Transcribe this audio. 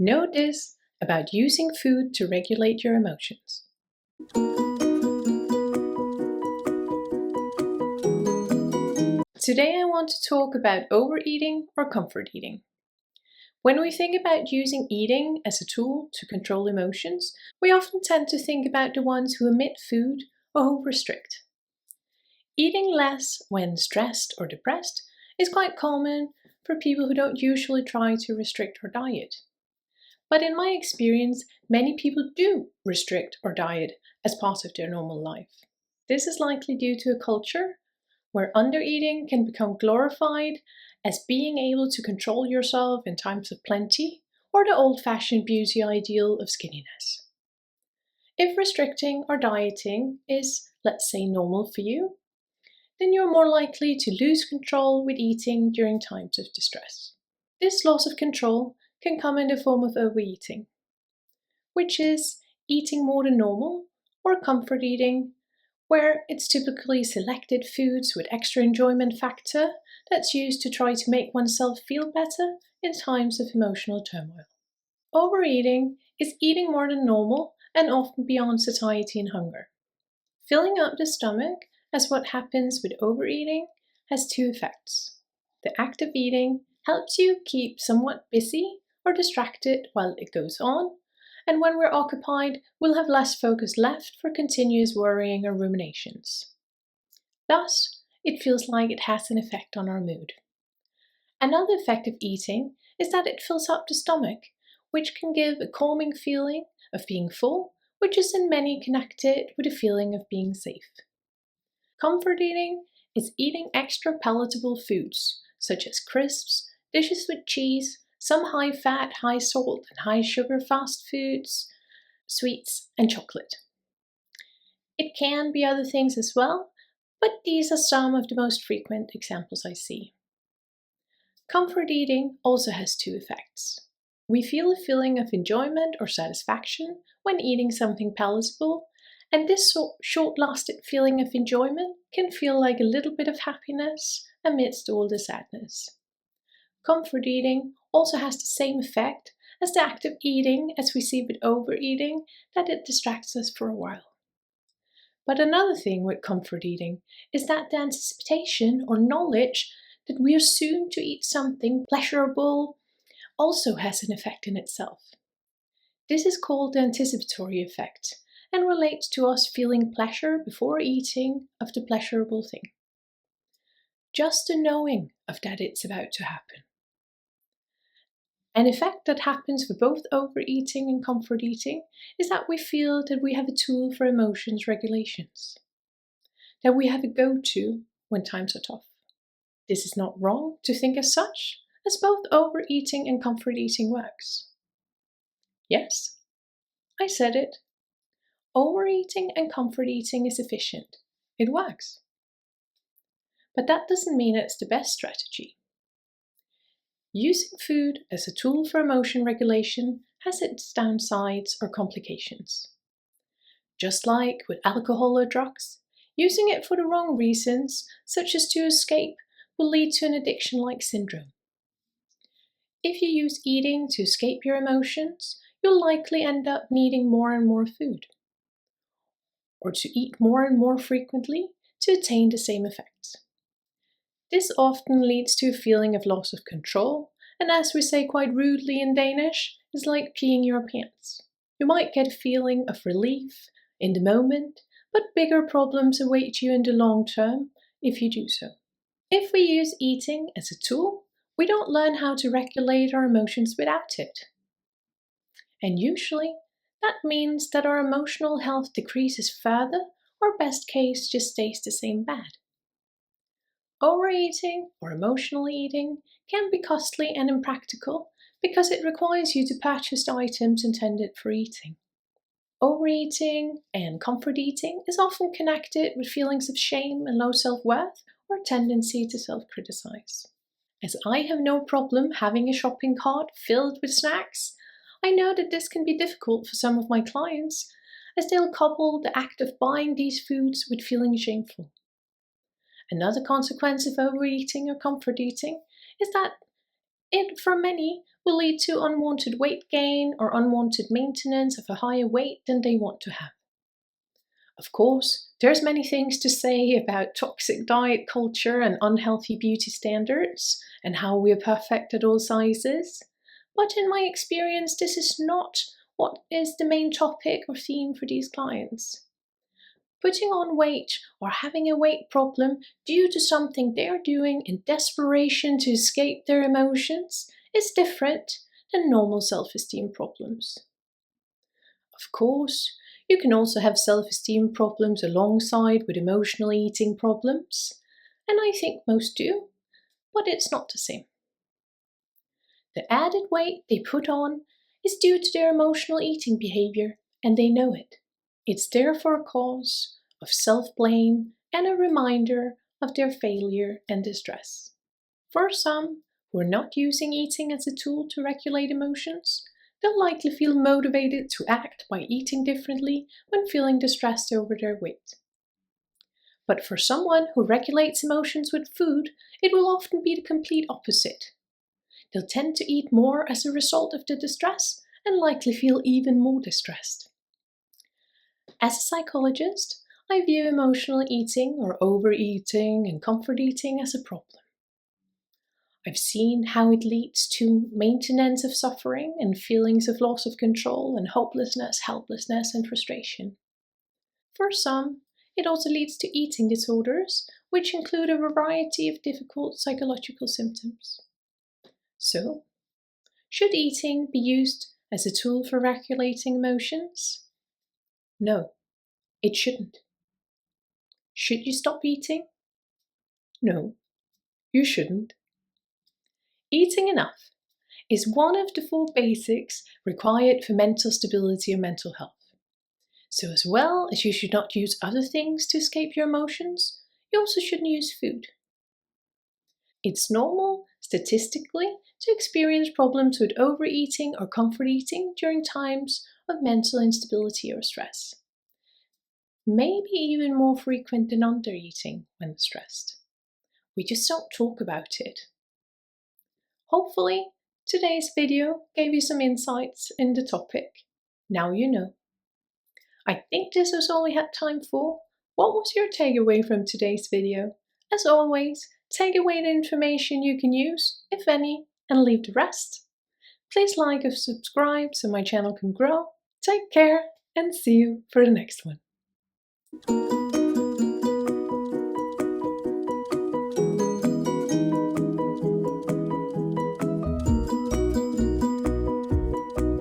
Know this about using food to regulate your emotions. Today I want to talk about overeating or comfort eating. When we think about using eating as a tool to control emotions, we often tend to think about the ones who omit food or who restrict. Eating less when stressed or depressed is quite common for people who don't usually try to restrict or diet. But in my experience, many people do restrict or diet as part of their normal life. This is likely due to a culture where undereating can become glorified as being able to control yourself in times of plenty, or the old-fashioned beauty ideal of skinniness. If restricting or dieting is, let's say, normal for you, then you're more likely to lose control with eating during times of distress. This loss of control can come in the form of overeating, which is eating more than normal, or comfort eating, where it's typically selected foods with extra enjoyment factor that's used to try to make oneself feel better in times of emotional turmoil. Overeating is eating more than normal and often beyond satiety and hunger. Filling up the stomach, as what happens with overeating, has two effects. The act of eating helps you keep somewhat busy or distracted while it goes on, and when we're occupied, we'll have less focus left for continuous worrying or ruminations. Thus, it feels like it has an effect on our mood. Another effect of eating is that it fills up the stomach, which can give a calming feeling of being full, which is in many connected with a feeling of being safe. Comfort eating is eating extra palatable foods, such as crisps, dishes with cheese, some high-fat, high-salt, and high-sugar fast foods, sweets, and chocolate. It can be other things as well, but these are some of the most frequent examples I see. Comfort eating also has two effects. We feel a feeling of enjoyment or satisfaction when eating something palatable, and this short-lasted feeling of enjoyment can feel like a little bit of happiness amidst all the sadness. Comfort eating also has the same effect as the act of eating, as we see with overeating, that it distracts us for a while. But another thing with comfort eating is that the anticipation or knowledge that we are soon to eat something pleasurable also has an effect in itself. This is called the anticipatory effect and relates to us feeling pleasure before eating of the pleasurable thing. Just the knowing of that it's about to happen. An effect that happens for both overeating and comfort eating is that we feel that we have a tool for emotions regulations, that we have a go-to when times are tough. This is not wrong to think as such, as both overeating and comfort eating works. Yes, I said it. Overeating and comfort eating is efficient. It works. But that doesn't mean it's the best strategy. Using food as a tool for emotion regulation has its downsides or complications. Just like with alcohol or drugs, using it for the wrong reasons, such as to escape, will lead to an addiction-like syndrome. If you use eating to escape your emotions, you'll likely end up needing more and more food, or to eat more and more frequently to attain the same effects. This often leads to a feeling of loss of control, and as we say quite rudely in Danish, is like peeing your pants. You might get a feeling of relief in the moment, but bigger problems await you in the long term if you do so. If we use eating as a tool, we don't learn how to regulate our emotions without it. And usually, that means that our emotional health decreases further, or best case just stays the same bad. Overeating or emotional eating can be costly and impractical because it requires you to purchase the items intended for eating. Overeating and comfort eating is often connected with feelings of shame and low self-worth or a tendency to self-criticize. As I have no problem having a shopping cart filled with snacks, I know that this can be difficult for some of my clients, as they'll couple the act of buying these foods with feeling shameful. Another consequence of overeating or comfort eating is that it, for many, will lead to unwanted weight gain or unwanted maintenance of a higher weight than they want to have. Of course, there's many things to say about toxic diet culture and unhealthy beauty standards and how we are perfect at all sizes, but in my experience, this is not what is the main topic or theme for these clients. Putting on weight or having a weight problem due to something they're doing in desperation to escape their emotions is different than normal self-esteem problems. Of course, you can also have self-esteem problems alongside with emotional eating problems, and I think most do, but it's not the same. The added weight they put on is due to their emotional eating behavior, and they know it. It's therefore a cause of self-blame and a reminder of their failure and distress. For some who are not using eating as a tool to regulate emotions, they'll likely feel motivated to act by eating differently when feeling distressed over their weight. But for someone who regulates emotions with food, it will often be the complete opposite. They'll tend to eat more as a result of the distress and likely feel even more distressed. As a psychologist, I view emotional eating or overeating and comfort eating as a problem. I've seen how it leads to maintenance of suffering and feelings of loss of control and hopelessness, helplessness, and frustration. For some, it also leads to eating disorders, which include a variety of difficult psychological symptoms. So, should eating be used as a tool for regulating emotions? No, it shouldn't. Should you stop eating? No, you shouldn't. Eating enough is one of the 4 basics required for mental stability or mental health. So as well as you should not use other things to escape your emotions, you also shouldn't use food. It's normal, statistically, to experience problems with overeating or comfort eating during times of mental instability or stress. Maybe even more frequent than undereating when stressed. We just don't talk about it. Hopefully, today's video gave you some insights in the topic. Now you know. I think this was all we had time for. What was your takeaway from today's video? As always, take away the information you can use, if any, and leave the rest. Please like and subscribe so my channel can grow. Take care and see you for the next one.